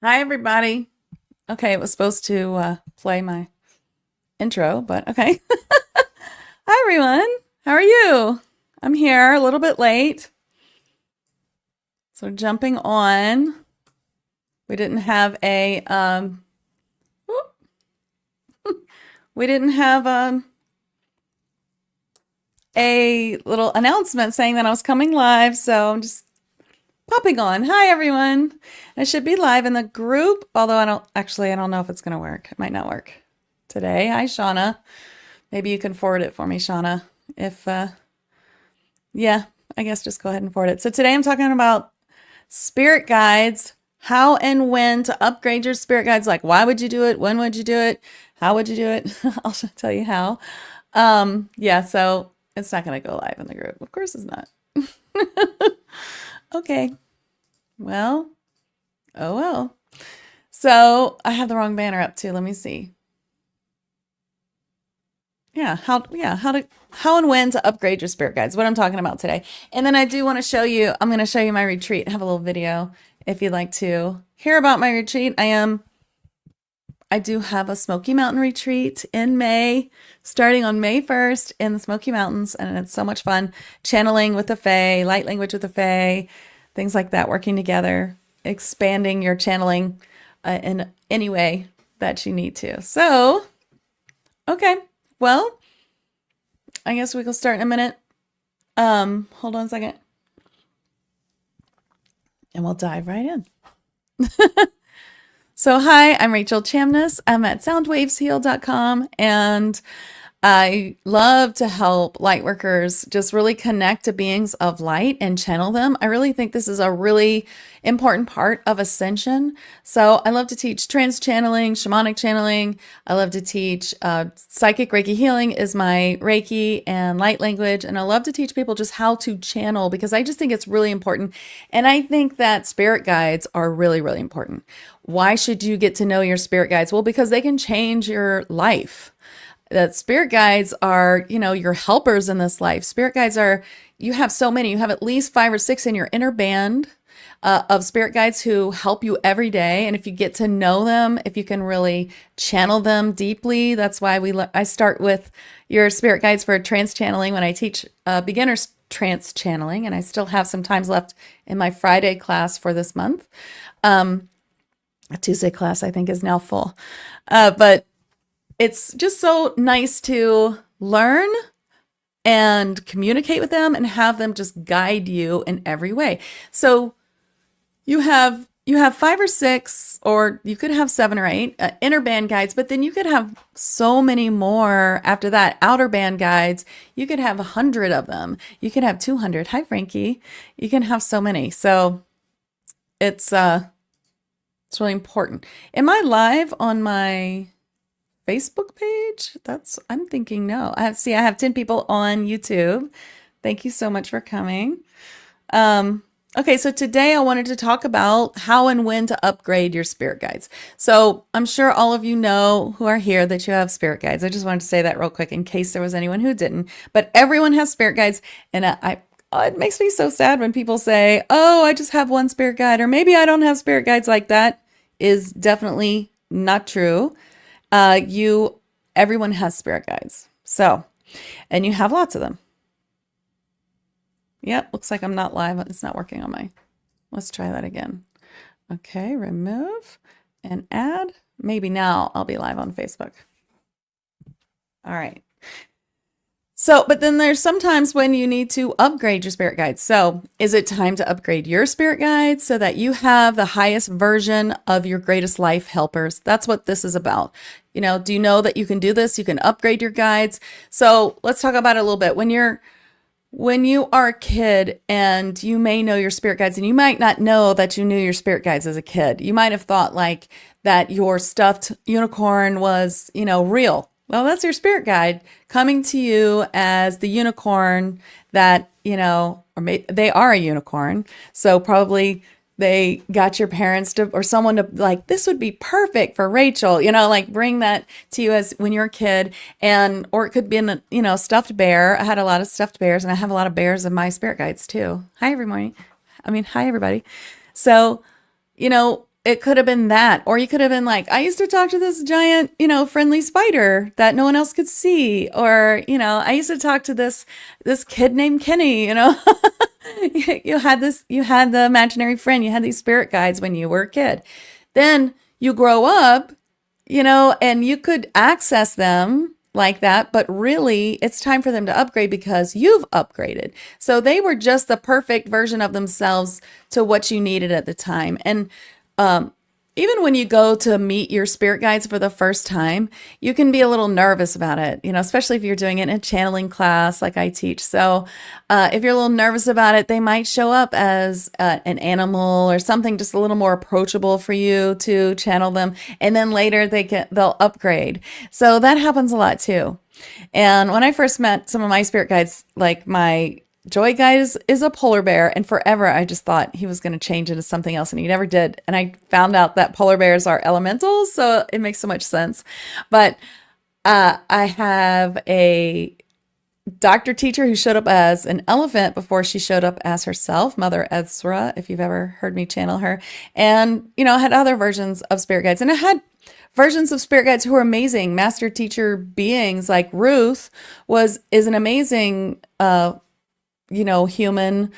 Hi, everybody. Okay, it was supposed to play my intro, but okay. Hi, everyone. How are you? I'm here a little bit late. So jumping on. We didn't have a we didn't have a little announcement saying that I was coming live, so I'm just popping on. Hi, everyone. I should be live in the group, although I don't know if it's gonna work. It might not work today. Hi, Shauna. Maybe you can forward it for me, Shauna. If Yeah, I guess just go ahead and forward it. So today I'm talking about spirit guides, how and when to upgrade your spirit guides. Like, why would you do it? When would you do it? How would you do it? I'll tell you how. Yeah, so it's not going to go live in the group. Of course it's not. Okay. Well, oh well. So I have the wrong banner up too. Let me see. How and when to upgrade your spirit guides, what I'm talking about today. And then I do want to show you, I'm going to show you my retreat. I have a little video if you'd like to hear about my retreat. I do have a Smoky Mountain retreat in May, starting on May 1st in the Smoky Mountains, and it's so much fun. Channeling with the Fae, light language with the Fae, things like that, working together, expanding your channeling in any way that you need to. So, okay. Well, I guess we can start in a minute. Hold on a second. And we'll dive right in. So, hi, I'm Rachel Chamness. I'm at soundwavesheal.com, and I love to help lightworkers just really connect to beings of light and channel them. I really think this is a really important part of ascension. So I love to teach trance channeling, shamanic channeling. I love to teach psychic Reiki healing is my Reiki and light language. And I love to teach people just how to channel because I just think it's really important. And I think that spirit guides are really, really important. Why should you get to know your spirit guides? Well, because they can change your life. That spirit guides are, your helpers in this life. Spirit guides are, you have so many. You have at least 5 or 6 in your inner band of spirit guides who help you every day. And if you get to know them, if you can really channel them deeply, that's why I start with your spirit guides for trance channeling when I teach beginners trance channeling. And I still have some times left in my Friday class for this month. A Tuesday class, I think, is now full. But it's just so nice to learn and communicate with them and have them just guide you in every way. So you have 5 or 6, or you could have 7 or 8 inner band guides, but then you could have so many more after that. Outer band guides, you could have 100 of them. You could have 200. Hi, Frankie. You can have so many. So it's really important. Am I live on my Facebook page? I'm thinking no. I have 10 people on YouTube. Thank you so much for coming. Okay, so today I wanted to talk about how and when to upgrade your spirit guides. So I'm sure all of you know who are here that you have spirit guides. I just wanted to say that real quick in case there was anyone who didn't. But everyone has spirit guides, and it makes me so sad when people say, "Oh, I just have one spirit guide," or maybe I don't have spirit guides. Like that is definitely not true. Everyone has spirit guides. So, and you have lots of them. Yep, looks like I'm not live. It's not working on let's try that again. Okay, remove and add. Maybe now I'll be live on Facebook. All right. So, but then there's sometimes when you need to upgrade your spirit guides. So is it time to upgrade your spirit guides so that you have the highest version of your greatest life helpers? That's what this is about. Do you know that you can do this? You can upgrade your guides. So let's talk about it a little bit. When you are a kid and you may know your spirit guides, and you might not know that you knew your spirit guides as a kid. You might have thought like that your stuffed unicorn was, real. Well, that's your spirit guide coming to you as the unicorn that, they are a unicorn. So probably they got your parents to, or someone to like, this would be perfect for Rachel, like bring that to you as when you're a kid. Or it could be a stuffed bear. I had a lot of stuffed bears, and I have a lot of bears in my spirit guides too. Hi, everybody. So, it could have been that, or you could have been like, I used to talk to this giant, friendly spider that no one else could see, or I used to talk to this kid named Kenny. You had the imaginary friend, you had these spirit guides when you were a kid. Then you grow up, and you could access them like that, but really it's time for them to upgrade because you've upgraded. So they were just the perfect version of themselves to what you needed at the time. And even when you go to meet your spirit guides for the first time, you can be a little nervous about it, especially if you're doing it in a channeling class like I teach. So if you're a little nervous about it, they might show up as an animal or something just a little more approachable for you to channel them. And then later they'll upgrade. So that happens a lot too. And when I first met some of my spirit guides, like my Joy guide is a polar bear, and forever I just thought he was going to change into something else, and he never did. And I found out that polar bears are elementals, so it makes so much sense. But I have a doctor teacher who showed up as an elephant before she showed up as herself, Mother Ezra, if you've ever heard me channel her. And, I had other versions of spirit guides, and I had versions of spirit guides who were amazing. Master teacher beings like Ruth is an amazing human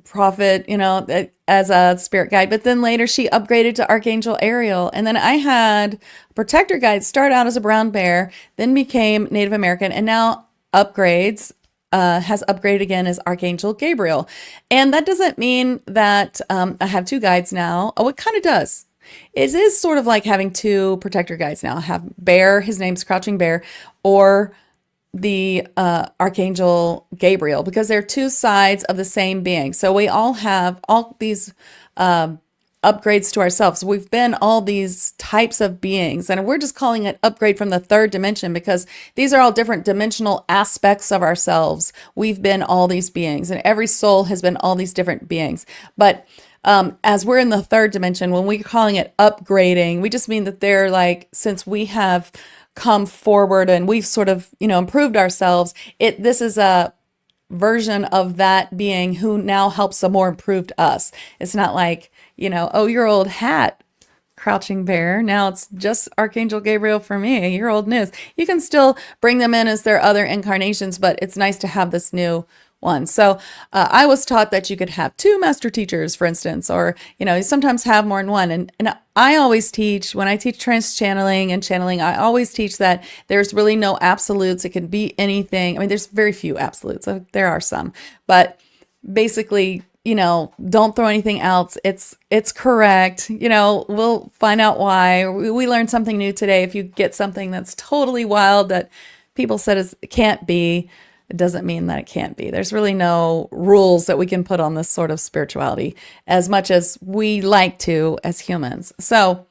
prophet, as a spirit guide. But then later she upgraded to Archangel Ariel. And then I had protector guides start out as a brown bear, then became Native American, and now has upgraded again as Archangel Gabriel. And that doesn't mean that I have two guides now. Oh, it kind of does. It is sort of like having two protector guides now. I have Bear, his name's Crouching Bear, or the Archangel Gabriel, because they're two sides of the same being. So we all have all these upgrades to ourselves. We've been all these types of beings, and we're just calling it upgrade from the third dimension because these are all different dimensional aspects of ourselves. We've been all these beings, and every soul has been all these different beings. But as we're in the third dimension, when we're calling it upgrading, we just mean that they're like, since we have come forward and we've sort of, improved ourselves, this is a version of that being who now helps a more improved us. It's not like, oh, your old hat, Crouching Bear, now it's just Archangel Gabriel for me, your old news. You can still bring them in as their other incarnations, but it's nice to have this new one. So I was taught that you could have two master teachers, for instance, or, you sometimes have more than one. And I always teach, when I teach trance channeling and channeling, I always teach that there's really no absolutes. It can be anything. I mean, there's very few absolutes. There are some, but basically, don't throw anything else. It's correct. We'll find out why. We learned something new today. If you get something that's totally wild that people said it can't be, it doesn't mean that it can't be. There's really no rules that we can put on this sort of spirituality as much as we like to as humans. So,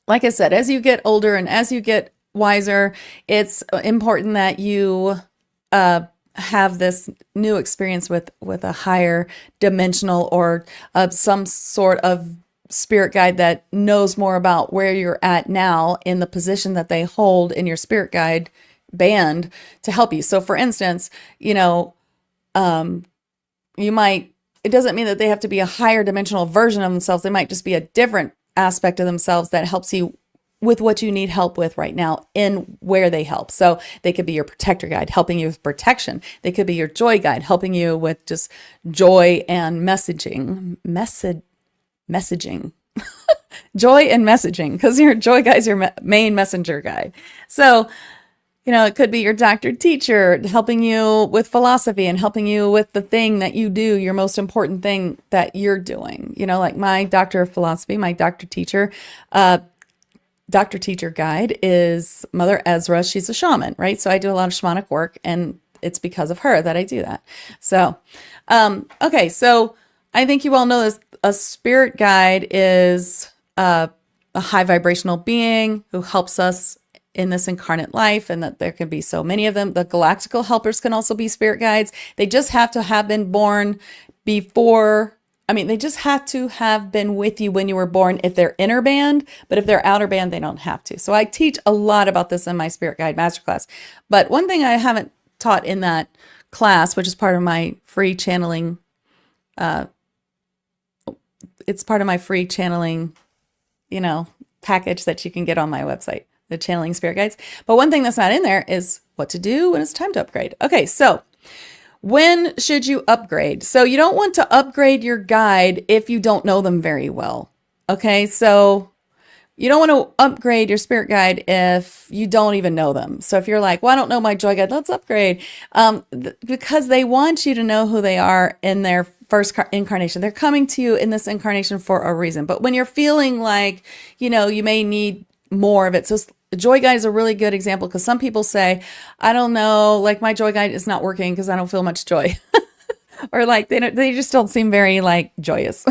like I said, as you get older and as you get wiser, it's important that you have this new experience with a higher dimensional or some sort of spirit guide that knows more about where you're at now in the position that they hold in your spirit guide band to help you. So for instance, you might, it doesn't mean that they have to be a higher dimensional version of themselves. They might just be a different aspect of themselves that helps you with what you need help with right now in where they help. So they could be your protector guide, helping you with protection. They could be your joy guide, helping you with just joy and messaging, joy and messaging, because your joy guide is your main messenger guide. So, it could be your doctor teacher helping you with philosophy and helping you with the thing that you do, your most important thing that you're doing. Like my doctor of philosophy, my doctor teacher guide is Mother Ezra. She's a shaman, right? So I do a lot of shamanic work, and it's because of her that I do that. So, okay. So I think you all know this. A spirit guide is a high vibrational being who helps us in this incarnate life, and that there can be so many of them. The galactical helpers can also be spirit guides. They just have to have been born before. They just have to have been with you when you were born if they're inner band, but if they're outer band, they don't have to. So I teach a lot about this in my Spirit Guide Masterclass. But one thing I haven't taught in that class, which is part of my free channeling it's part of my free channeling, package that you can get on my website, the channeling spirit guides. But one thing that's not in there is what to do when it's time to upgrade. Okay, so when should you upgrade? So you don't want to upgrade your guide if you don't know them very well. Okay, so you don't want to upgrade your spirit guide if you don't even know them. So if you're like, well, I don't know my joy guide, let's upgrade. Because they want you to know who they are in their first incarnation. They're coming to you in this incarnation for a reason. But when you're feeling like, you may need more of it. So the joy guide is a really good example because some people say, I don't know, like my joy guide is not working because I don't feel much joy. Or like they just don't seem very like joyous.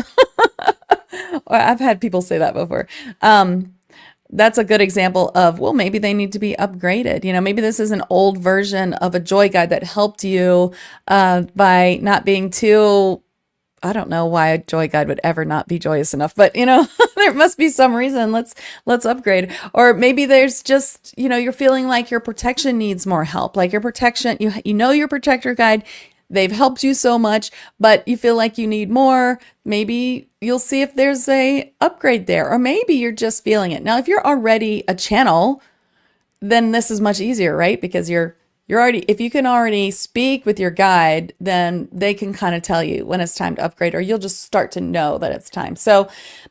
Or I've had people say that before. That's a good example of, well, maybe they need to be upgraded. Maybe this is an old version of a joy guide that helped you by not being too, I don't know why a joy guide would ever not be joyous enough, but there must be some reason. Let's upgrade. Or maybe there's just, you're feeling like your protection needs more help. Like your protection, your protector guide, they've helped you so much, but you feel like you need more. Maybe you'll see if there's a upgrade there, or maybe you're just feeling it. Now, if you're already a channel, then this is much easier, right? Because you're already, if you can already speak with your guide, then they can kind of tell you when it's time to upgrade, or you'll just start to know that it's time. So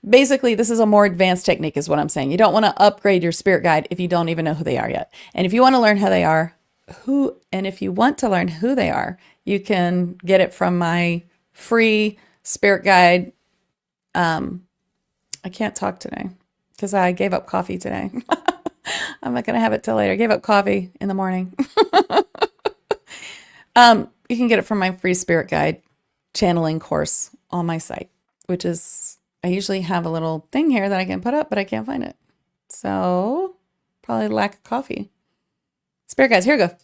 basically, this is a more advanced technique is what I'm saying. You don't want to upgrade your spirit guide if you don't even know who they are yet. And if you want to learn how they are, if you want to learn who they are, you can get it from my free spirit guide. I can't talk today because I gave up coffee today. I'm not going to have it till later. I gave up coffee in the morning. You can get it from my free spirit guide channeling course on my site, which is, I usually have a little thing here that I can put up, but I can't find it. So probably lack of coffee. Spirit guides, here we go.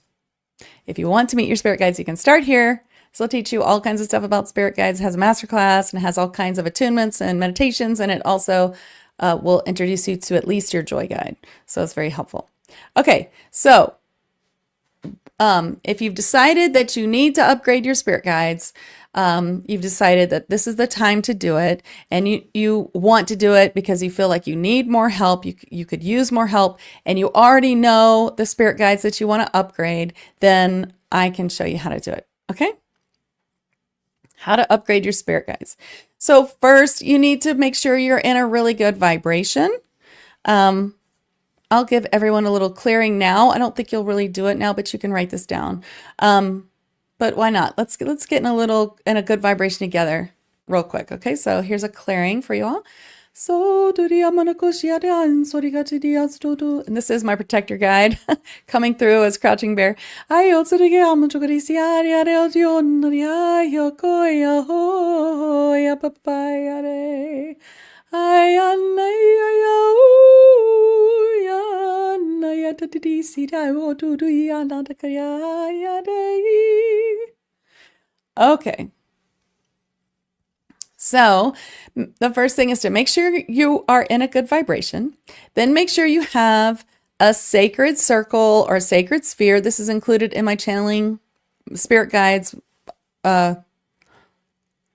If you want to meet your spirit guides, you can start here. So I'll teach you all kinds of stuff about spirit guides. It has a masterclass and it has all kinds of attunements and meditations. And it also will introduce you to at least your joy guide. So it's very helpful. Okay, so if you've decided that you need to upgrade your spirit guides, you've decided that this is the time to do it, and you want to do it because you feel like you need more help, you could use more help, and you already know the spirit guides that you want to upgrade, then I can show you how to do it. Okay? How to upgrade your spirit guides. So first, you need to make sure you're in a really good vibration. I'll give everyone a little clearing now. I don't think you'll really do it now, but you can write this down. But why not? Let's get in a good vibration together real quick. Okay, so here's a clearing for you all. And this is my protector guide coming through as Crouching Bear. Okay. So the first thing is to make sure you are in a good vibration. Then make sure you have a sacred circle or a sacred sphere. This is included in my channeling spirit guides. This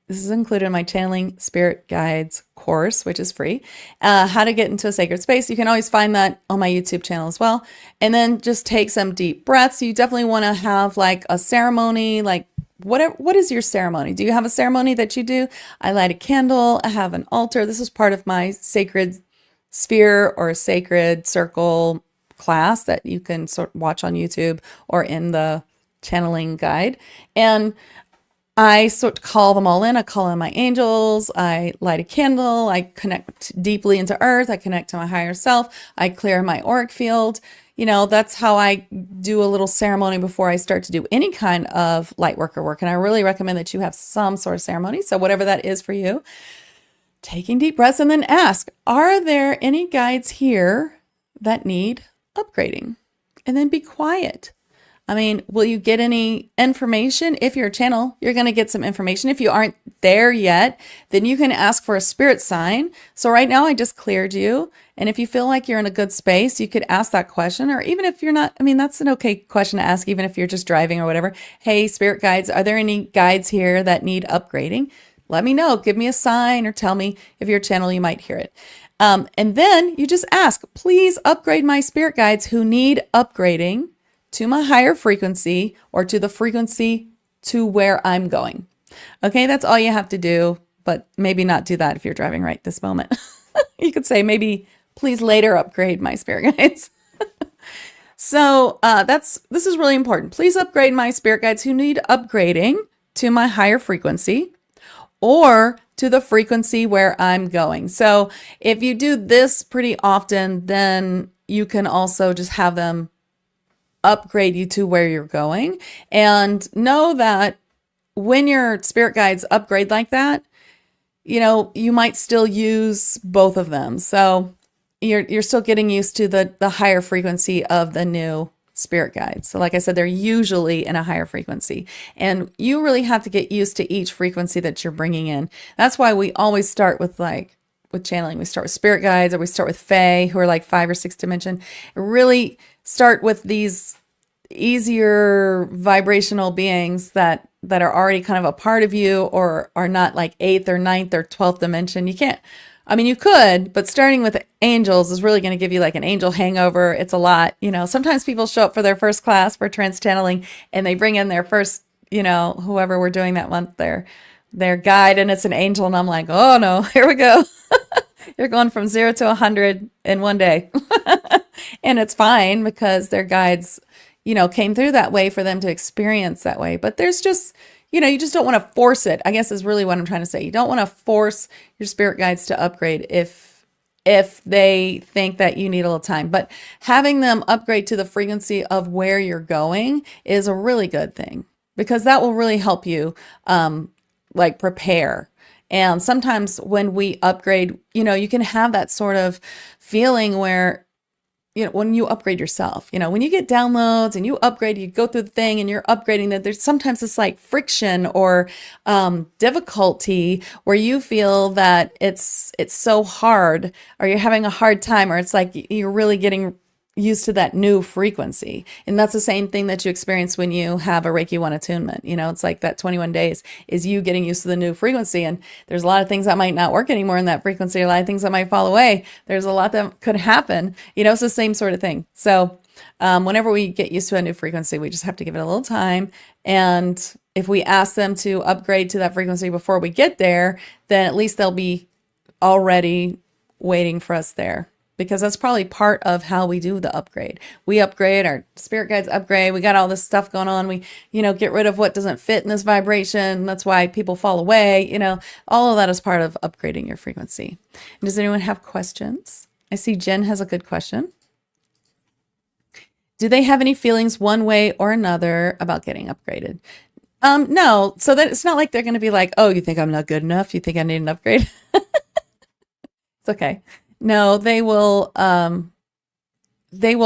is included in my channeling spirit guides course, which is free. How to get into a sacred space. You can always find that on my YouTube channel as well. And then just take some deep breaths. You definitely want to have like a ceremony, like what is your ceremony? Do you have a ceremony that you do? I light a candle. I have an altar. This is part of my sacred sphere or sacred circle class that you can watch on YouTube or in the channeling guide. And I call them all in. I call in my angels. I light a candle. I connect deeply into earth. I connect to my higher self. I clear my auric field. That's how I do a little ceremony before I start to do any kind of light worker work. And I really recommend that you have some sort of ceremony. So whatever that is for you, taking deep breaths and then ask, are there any guides here that need upgrading? And then be quiet. I mean, will you get any information? If you're a channel, you're going to get some information. If you aren't there yet, then you can ask for a spirit sign. So right now I just cleared you. And if you feel like you're in a good space, you could ask that question. Or even if you're not, that's an okay question to ask, even if you're just driving or whatever. Hey, spirit guides, are there any guides here that need upgrading? let me know. Give me a sign or tell me if you're a channel, you might hear it. And then you just ask, please upgrade my spirit guides who need upgrading to my higher frequency or to the frequency to where I'm going. Okay, that's all you have to do, but maybe not do that if you're driving right this moment. You could say maybe, please later upgrade my spirit guides. So this is really important. Please upgrade my spirit guides who need upgrading to my higher frequency or to the frequency where I'm going. So if you do this pretty often, then you can also just have them upgrade you to where you're going. And know that when your spirit guides upgrade like that, you might still use both of them. So you're still getting used to the higher frequency of the new spirit guides. So like I said, they're usually in a higher frequency, and you really have to get used to each frequency that you're bringing in. That's why we always start with channeling. We start with spirit guides, or we start with fae, who are like 5 or 6 dimension. Really start with these easier vibrational beings that are already kind of a part of you, or are not like 8th or 9th or 12th dimension. You could, but starting with angels is really going to give you like an angel hangover. It's a lot. Sometimes people show up for their first class for trance channeling and they bring in their first, whoever we're doing that month, their guide, and it's an angel. And I'm like, oh no, here we go. You're going from 0 to 100 in one day. And it's fine because their guides, came through that way for them to experience that way. But there's just, you just don't want to force it, I guess is really what I'm trying to say. You don't want to force your spirit guides to upgrade if they think that you need a little time. But having them upgrade to the frequency of where you're going is a really good thing, because that will really help you prepare. And sometimes when we upgrade, you can have that sort of feeling where, when you upgrade yourself, when you get downloads and you upgrade, you go through the thing and you're upgrading, that there's sometimes this like friction or difficulty where you feel that it's so hard, or you're having a hard time, or it's like you're really getting used to that new frequency. And that's the same thing that you experience when you have a Reiki 1 attunement. It's like that 21 days is you getting used to the new frequency. And there's a lot of things that might not work anymore in that frequency, a lot of things that might fall away. There's a lot that could happen. It's the same sort of thing. So whenever we get used to a new frequency, we just have to give it a little time. And if we ask them to upgrade to that frequency before we get there, then at least they'll be already waiting for us there. Because that's probably part of how we do the upgrade. We upgrade, our spirit guides upgrade. We got all this stuff going on. We, get rid of what doesn't fit in this vibration. That's why people fall away. All of that is part of upgrading your frequency. And does anyone have questions? I see Jen has a good question. Do they have any feelings one way or another about getting upgraded? No. So that it's not like they're going to be like, oh, you think I'm not good enough? You think I need an upgrade? It's okay. No, they will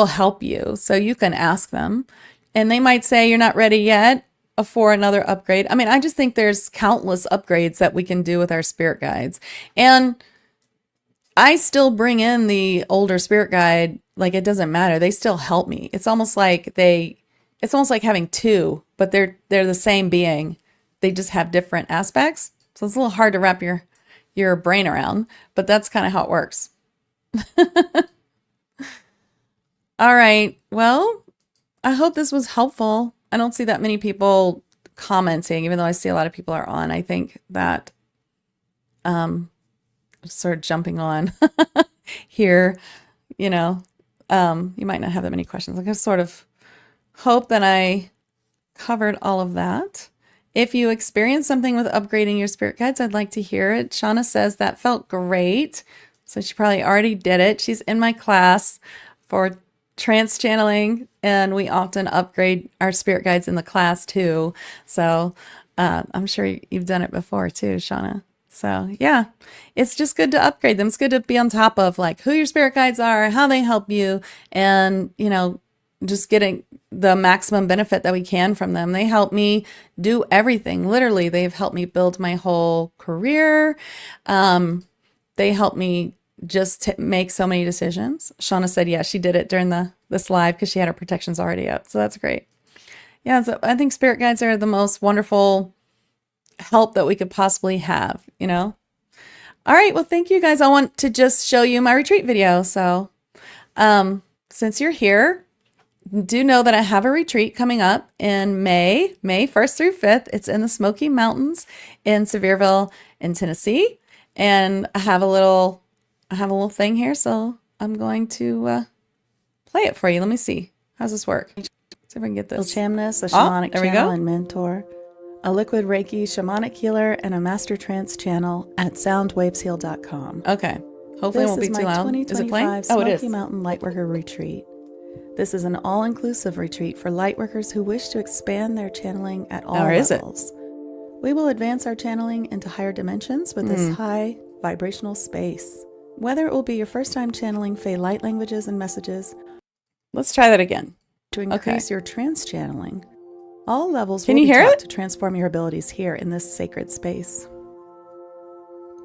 help you. So you can ask them, and they might say you're not ready yet for another upgrade. I just think there's countless upgrades that we can do with our spirit guides. And I still bring in the older spirit guide. Like, it doesn't matter. They still help me. It's almost like having two, but they're the same being. They just have different aspects. So it's a little hard to wrap your brain around, but that's kind of how it works. All right. Well, I hope this was helpful. I don't see that many people commenting, even though I see a lot of people are on. I think that sort of jumping on here, you might not have that many questions. I sort of hope that I covered all of that. If you experience something with upgrading your spirit guides, I'd like to hear it. Shauna says that felt great. So she probably already did it. She's in my class for trance channeling, and we often upgrade our spirit guides in the class too. So I'm sure you've done it before too, Shauna. So yeah, it's just good to upgrade them. It's good to be on top of like who your spirit guides are, how they help you, and just getting the maximum benefit that we can from them. They help me do everything. Literally, they've helped me build my whole career. They help me just make so many decisions. Shauna said, yeah, she did it during this live because she had her protections already up. So that's great. Yeah, so I think spirit guides are the most wonderful help that we could possibly have, you know? All right, well, thank you guys. I want to just show you my retreat video. So, since you're here, do know that I have a retreat coming up in May 1st through 5th. It's in the Smoky Mountains in Sevierville in Tennessee. And I have a little thing here, so I'm going to play it for you. Let me see. How's this work? See if I can get this. Chamness, a shamanic channel and mentor, a liquid Reiki shamanic healer, and a master trance channel at soundwavesheal.com. Okay. Hopefully it won't be too loud. Is it playing? Oh, it is. Smoky Mountain Lightworker Retreat. This is an all-inclusive retreat for lightworkers who wish to expand their channeling at all levels. We will advance our channeling into higher dimensions with this high vibrational space. Whether it will be your first time channeling Fey light languages and messages, let's try that again. To increase your trance channeling, all levels will be taught to transform your abilities here in this sacred space.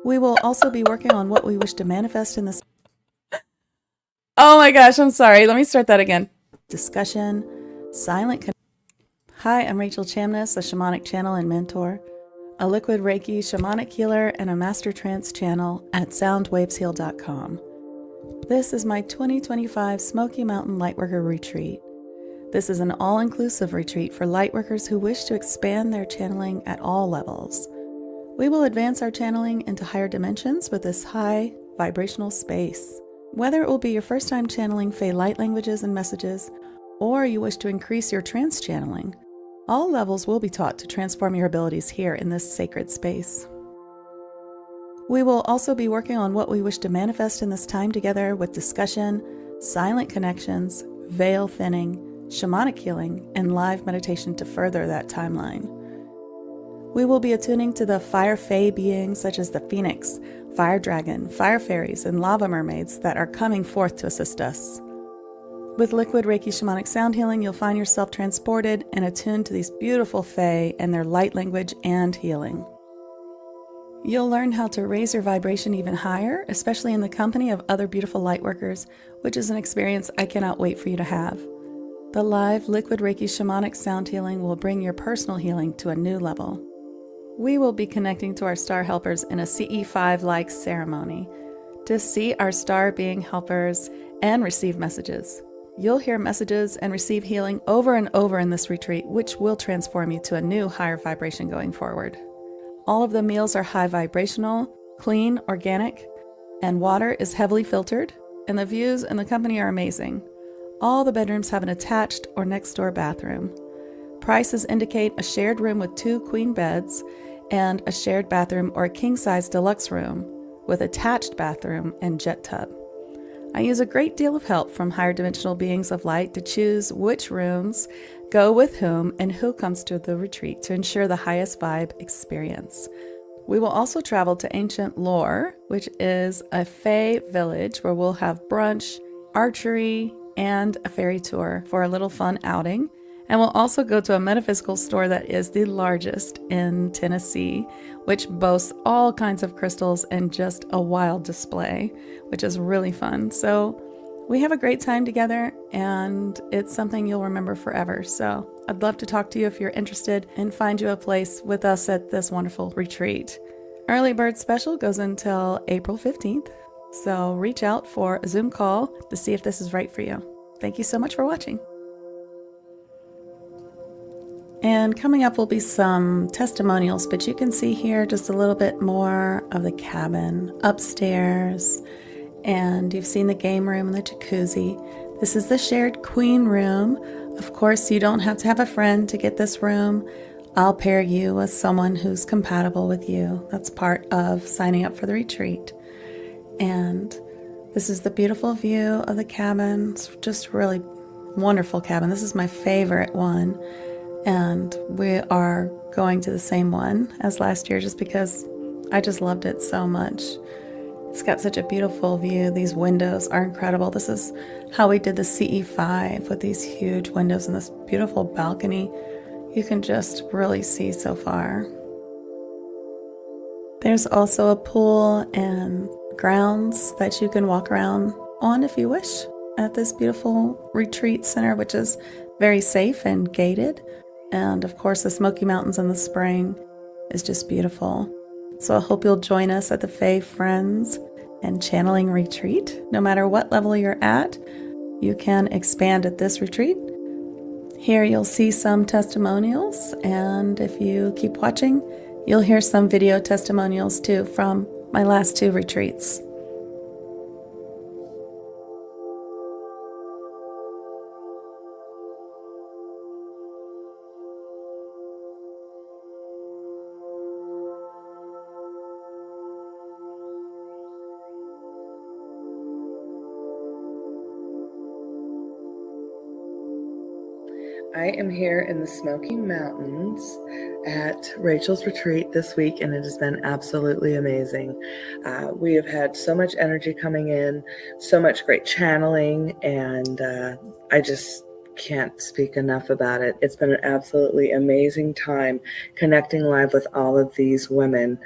We will also be working on what we wish to manifest in this. Oh my gosh, I'm sorry. Let me start that again. Discussion, silent. Hi, I'm Rachel Chamness, a shamanic channel and mentor, a liquid Reiki shamanic healer, and a master trance channel at soundwavesheal.com. This is my 2025 Smoky Mountain Lightworker Retreat. This is an all-inclusive retreat for lightworkers who wish to expand their channeling at all levels. We will advance our channeling into higher dimensions with this high vibrational space. Whether it will be your first time channeling Fey light languages and messages, or you wish to increase your trance channeling, all levels will be taught to transform your abilities here in this sacred space. We will also be working on what we wish to manifest in this time together with discussion, silent connections, veil thinning, shamanic healing, and live meditation to further that timeline. We will be attuning to the fire fae beings such as the phoenix, fire dragon, fire fairies, and lava mermaids that are coming forth to assist us. With liquid Reiki shamanic sound healing, you'll find yourself transported and attuned to these beautiful fae and their light language and healing. You'll learn how to raise your vibration even higher, especially in the company of other beautiful lightworkers, which is an experience I cannot wait for you to have. The live liquid Reiki shamanic sound healing will bring your personal healing to a new level. We will be connecting to our star helpers in a CE5-like ceremony to see our star being helpers and receive messages. You'll hear messages and receive healing over and over in this retreat, which will transform you to a new higher vibration going forward. All of the meals are high vibrational, clean, organic, and water is heavily filtered, and the views and the company are amazing. All the bedrooms have an attached or next door bathroom. Prices indicate a shared room with 2 queen beds and a shared bathroom or a king-size deluxe room with attached bathroom and jet tub. I use a great deal of help from higher dimensional beings of light to choose which rooms go with whom and who comes to the retreat to ensure the highest vibe experience. We will also travel to Ancient Lore, which is a fae village where we'll have brunch, archery, and a fairy tour for a little fun outing. And we'll also go to a metaphysical store that is the largest in Tennessee, which boasts all kinds of crystals and just a wild display, which is really fun. So we have a great time together, and it's something you'll remember forever. So I'd love to talk to you if you're interested and find you a place with us at this wonderful retreat. Early bird special goes until April 15th. So reach out for a Zoom call to see if this is right for you. Thank you so much for watching. And coming up will be some testimonials, but you can see here just a little bit more of the cabin upstairs. And you've seen the game room and the jacuzzi. This is the shared queen room. Of course, you don't have to have a friend to get this room. I'll pair you with someone who's compatible with you. That's part of signing up for the retreat. And this is the beautiful view of the cabin. It's just really wonderful cabin. This is my favorite one. And we are going to the same one as last year just because I just loved it so much. It's got such a beautiful view. These windows are incredible. This is how we did the CE5 with these huge windows and this beautiful balcony. You can just really see so far. There's also a pool and grounds that you can walk around on if you wish at this beautiful retreat center, which is very safe and gated. And of course, the Smoky Mountains in the spring is just beautiful. So I hope you'll join us at the Fae Friends and Channeling Retreat. No matter what level you're at, you can expand at this retreat. Here you'll see some testimonials, and if you keep watching, you'll hear some video testimonials too from my last 2 retreats. I am here in the Smoky Mountains at Rachel's retreat this week, and it has been absolutely amazing. We have had so much energy coming in, so much great channeling, and I just can't speak enough about it. It's been an absolutely amazing time connecting live with all of these women.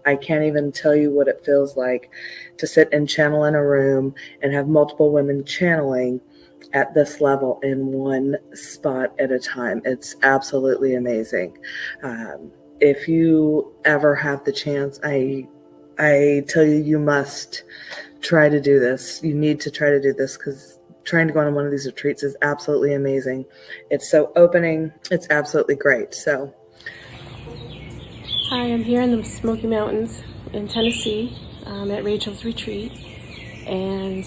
I can't even tell you what it feels like to sit and channel in a room and have multiple women channeling at this level in one spot at a time. It's absolutely amazing. If you ever have the chance, I tell you, you must try to do this. You need to try to do this, because trying to go on one of these retreats is absolutely amazing. It's so opening. It's absolutely great. So, hi, I'm here in the Smoky Mountains in Tennessee at Rachel's retreat, and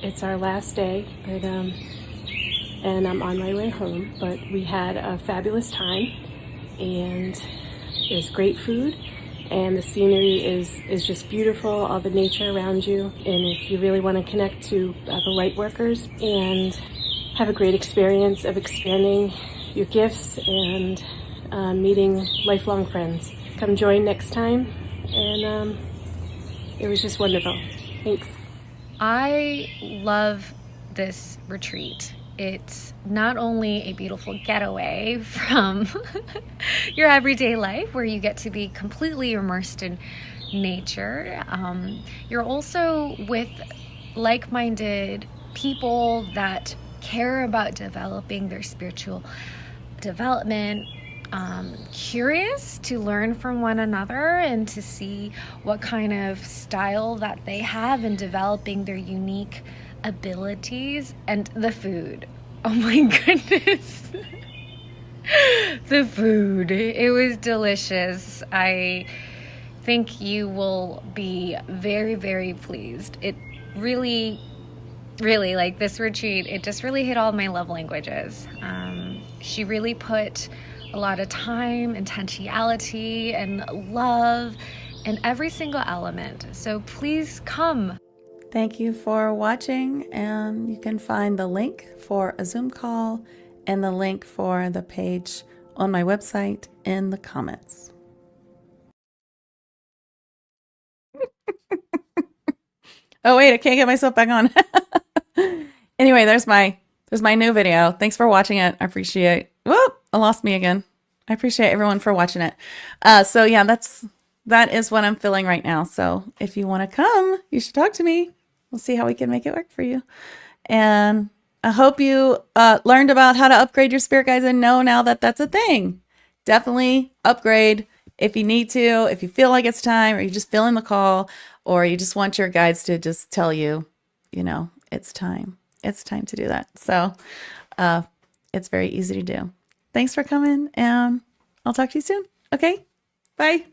it's our last day, but and I'm on my way home. But we had a fabulous time, and there's great food, and the scenery is just beautiful, all the nature around you. And if you really want to connect to the Lightworkers and have a great experience of expanding your gifts and meeting lifelong friends, come join next time. And it was just wonderful. Thanks. I love this retreat. It's not only a beautiful getaway from your everyday life where you get to be completely immersed in nature, you're also with like-minded people that care about developing their spiritual development, curious to learn from one another and to see what kind of style that they have in developing their unique abilities. And the food, oh my goodness. The food, it was delicious. I think you will be very, very pleased. It really, like this retreat, it just really hit all my love languages. She really put a lot of time, intentionality, and love in every single element. So please come. Thank you for watching, and you can find the link for a Zoom call and the link for the page on my website in the comments. Oh wait, I can't get myself back on. Anyway, there's my new video. Thanks for watching it. I appreciate. Whoop, I lost me again. I appreciate everyone for watching it. So yeah, that is what I'm feeling right now. So if you want to come, you should talk to me. We'll see how we can make it work for you. And I hope you learned about how to upgrade your spirit guides and know now that that's a thing. Definitely upgrade if you need to, if you feel like it's time, or you just feel in the call, or you just want your guides to just tell you, it's time. It's time to do that. So it's very easy to do. Thanks for coming, and I'll talk to you soon. Okay, bye.